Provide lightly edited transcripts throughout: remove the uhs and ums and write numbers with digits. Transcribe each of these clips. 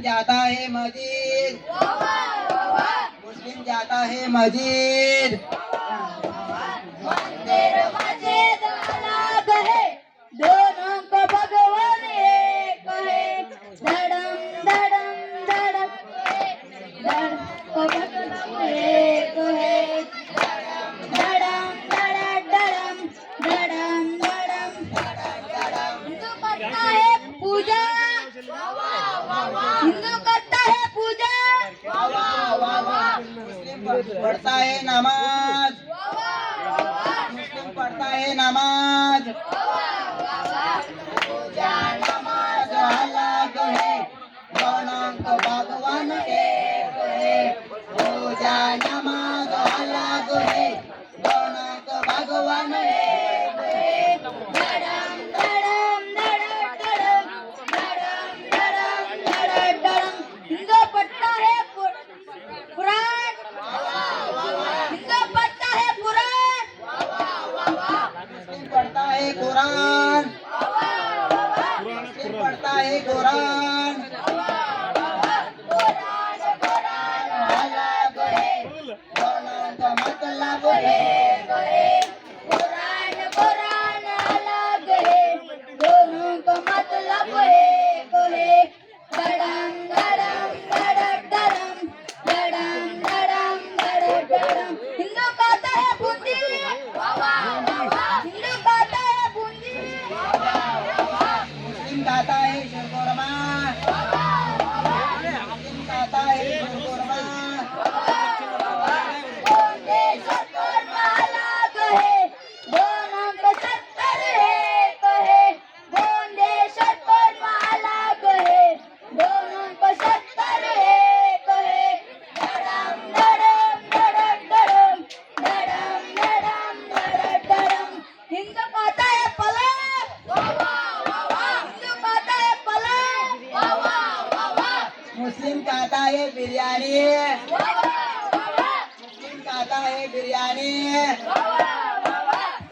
जाता है मस्जिद, मुस्लिम जाता है मस्जिद। मंदिर मस्जिद अलग है, दोनों को भगवान एक है। धड़म धड़म धड़म धड़म को भगवान एक है। धड़म धड़म धड़म धड़म धड़म हिंदू करता है पूजा, हिंदू करता है पूजा, मुस्लिम पढ़ता है नमाज, मुस्लिम पढ़ता है नमाज। पूजा नमाज अलग है, दोनों को भगवान एक है। पूजा नमाज अलग है, दोनों को भगवान एक है। धड़म धड़म धड़म धड़म धड़म धड़म धड़म धड़म हिंदू पढ़ता है कुरान, हिंदू पढ़ता है कुरान, मुस्लिम पढ़ता है कुरान, मुस्लिम पढ़ता है कुरान। कुरान अलग है, दोनों का मतलब एक है। कुरान कुरान अलग है, दोनों का मतलब एक है। धड़म धड़म धड़म धड़म धड़म धड़म धड़म धड़म हिंदू कहता है बूंदी, हिंदू कहता है बूंदी, मुस्लिम खाता है शीरकुरमा, मुस्लिम खाता है शीरकुरमा। देश कर्म अलग है, दोनों को सत्तर एक है। देश कर्म अलग है, दोनों को सत्तर एक है। धड़म धड़म धड़म धड़म धड़म धड़म धड़म धड़म हिंदू कहता है पलक, हिंदू कहता है पलक, मुस्लिम खाता है बिरयानी, मुस्लिम खाता है बिरयानी।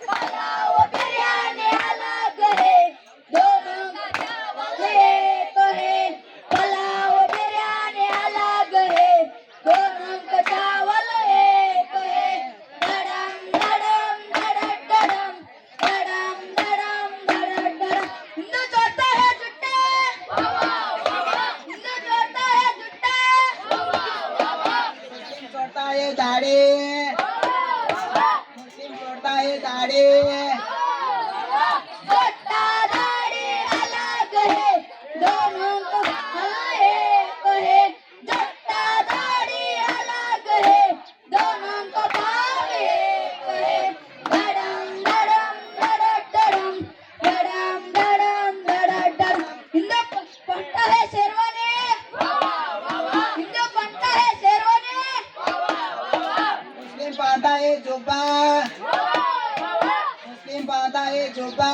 पुलाव बिरयानी अलग है, दोनों का चावल एक है। पुलाव बिरयानी अलग है, दोनों का चावल एक है। धड़म धड़म धड़म धड़म धड़म धड़म धड़म धड़म हिंदू जोड़ता है जुट्टे, हिंदू जोड़ता है जुट्टे, मुस्लिम छोड़ता है दाढ़ी, मुस्लिम छोड़ता है दाढ़ी। छोटा दाढ़ी अलग है, दोनों को एक है। छोटा दाढ़ी अलग है, दोनों को भाव एक है। धड़म धड़म धड़म धड़म धड़म धड़म धड़म हिंदू पढ़ता है शेरवानी, हिंदू पढ़ता है शेरवानी, मुस्लिम पहनता है जुब्बा, मुस्लिम पहनता है जुब्बा।